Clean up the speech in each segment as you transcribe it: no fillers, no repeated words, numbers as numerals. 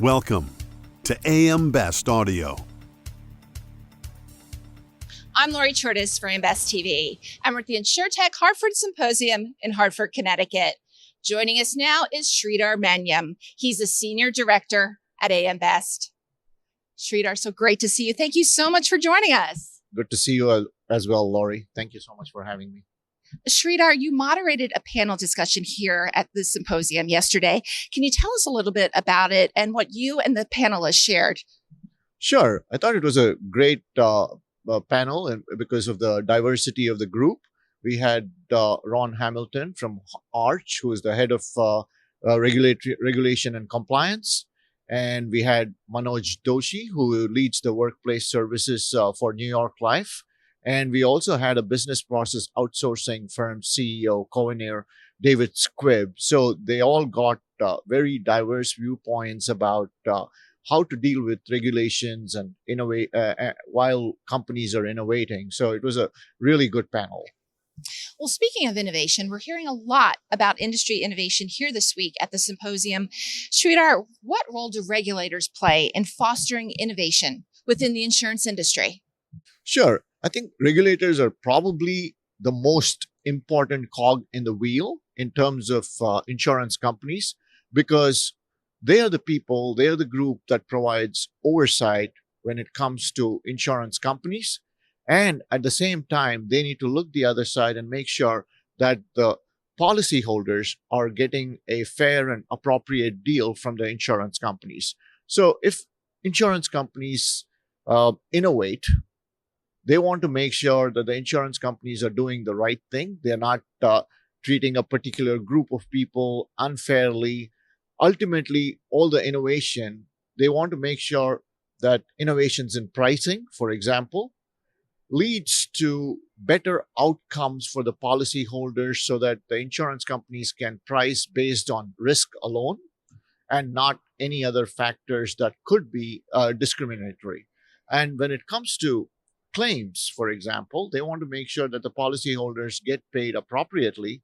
Welcome to AM Best Audio. I'm Lori Chortis for AM Best TV. I'm at the InsurTech Hartford Symposium in Hartford, Connecticut. Joining us now is Sridhar Manyem. He's a senior director at AM Best. Sridhar, so great to see you. Thank you so much for joining us. Good to see you as well, Lori. Thank you so much for having me. Sridhar, you moderated a panel discussion here at the symposium yesterday. Can you tell us a little bit about it and what you and the panelists shared? Sure. I thought it was a great panel, and because of the diversity of the group. We had Ron Hamilton from Arch, who is the head of regulation and compliance. And we had Manoj Doshi, who leads the workplace services for New York Life. And we also had a business process outsourcing firm CEO, co-owner David Squibb. So they all got very diverse viewpoints about how to deal with regulations and innovate while companies are innovating. So it was a really good panel. Well, speaking of innovation, we're hearing a lot about industry innovation here this week at the symposium. Sridhar, what role do regulators play in fostering innovation within the insurance industry? Sure. I think regulators are probably the most important cog in the wheel in terms of insurance companies, because they are the people, they are the group that provides oversight when it comes to insurance companies. And at the same time, they need to look the other side and make sure that the policyholders are getting a fair and appropriate deal from the insurance companies. So if insurance companies innovate, they want to make sure that the insurance companies are doing the right thing. They're not treating a particular group of people unfairly. Ultimately, all the innovation, they want to make sure that innovations in pricing, for example, leads to better outcomes for the policyholders so that the insurance companies can price based on risk alone and not any other factors that could be discriminatory. And when it comes to claims, for example, they want to make sure that the policyholders get paid appropriately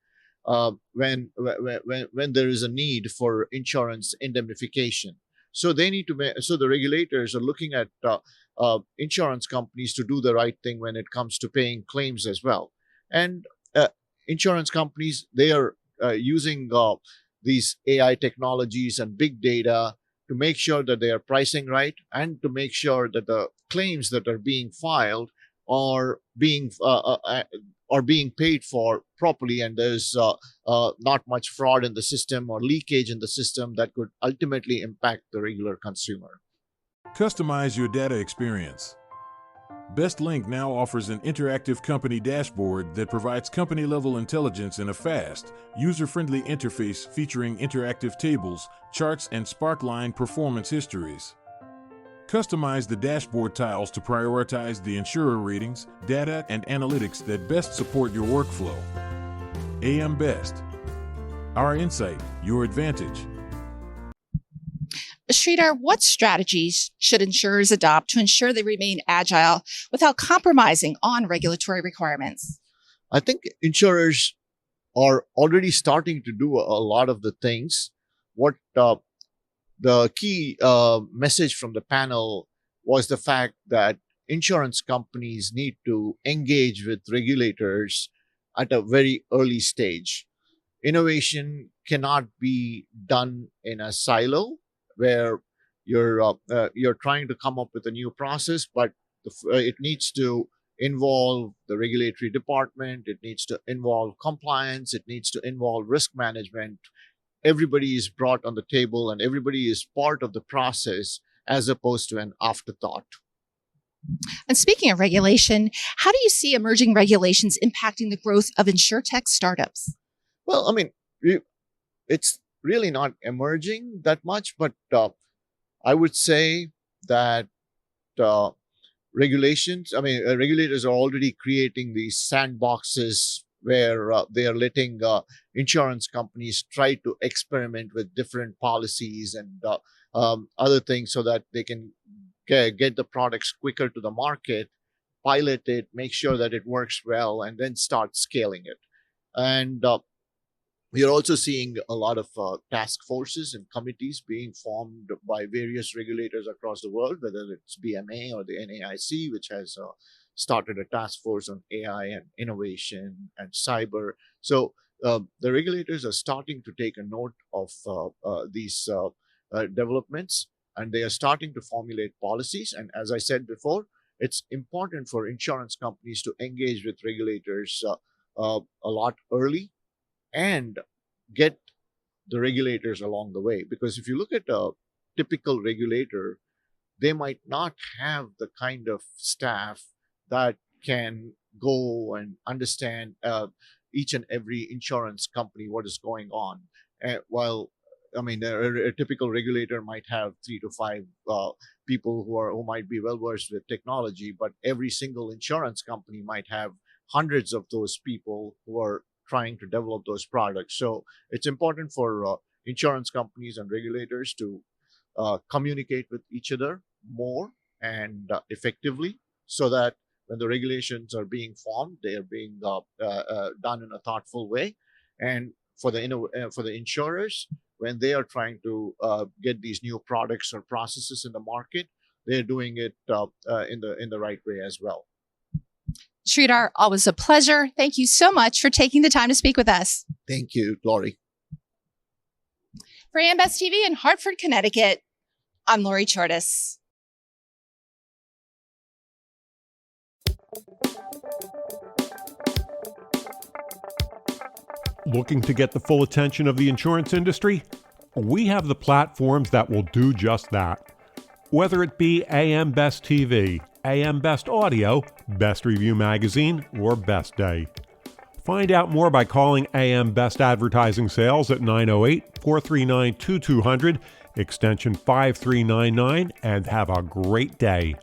when there is a need for insurance indemnification. So they need to so the regulators are looking at insurance companies to do the right thing when it comes to paying claims as well. And insurance companies, they are using these AI technologies and big data to make sure that they are pricing right and to make sure that the claims that are being filed are being paid for properly, and there's not much fraud in the system or leakage in the system that could ultimately impact the regular consumer. Customize your data experience. BestLink now offers an interactive company dashboard that provides company-level intelligence in a fast, user-friendly interface featuring interactive tables, charts, and Sparkline performance histories. Customize the dashboard tiles to prioritize the insurer ratings, data, and analytics that best support your workflow. AM Best. Our insight, your advantage. Sridhar, what strategies should insurers adopt to ensure they remain agile without compromising on regulatory requirements? I think insurers are already starting to do a lot of the things. What the key message from the panel was the fact that insurance companies need to engage with regulators at a very early stage. Innovation cannot be done in a silo where you're trying to come up with a new process, but it needs to involve the regulatory department, it needs to involve compliance, it needs to involve risk management. Everybody is brought on the table and everybody is part of the process as opposed to an afterthought. And speaking of regulation, how do you see emerging regulations impacting the growth of InsurTech startups? Well, I mean, it's really not emerging that much, but I would say that regulators are already creating these sandboxes where they are letting insurance companies try to experiment with different policies and other things so that they can get the products quicker to the market, pilot it, make sure that it works well, and then start scaling it. And We are also seeing a lot of task forces and committees being formed by various regulators across the world, whether it's BMA or the NAIC, which has started a task force on AI and innovation and cyber. So the regulators are starting to take a note of these developments, and they are starting to formulate policies. And as I said before, it's important for insurance companies to engage with regulators a lot early and get the regulators along the way. Because if you look at a typical regulator, they might not have the kind of staff that can go and understand each and every insurance company what is going on. While I mean, a typical regulator might have 3 to 5 people who might be well versed with technology, but every single insurance company might have hundreds of those people who are trying to develop those products. So it's important for insurance companies and regulators to communicate with each other more and effectively, so that when the regulations are being formed, they are being done in a thoughtful way. And for the insurers, when they are trying to get these new products or processes in the market, they're doing it in the right way as well. Sridhar, always a pleasure. Thank you so much for taking the time to speak with us. Thank you, Lori. For AM Best TV in Hartford, Connecticut, I'm Lori Chortis. Looking to get the full attention of the insurance industry? We have the platforms that will do just that. Whether it be AM Best TV, AM Best Audio, Best Review Magazine, or Best Day. Find out more by calling AM Best Advertising Sales at 908-439-2200, extension 5399, and have a great day.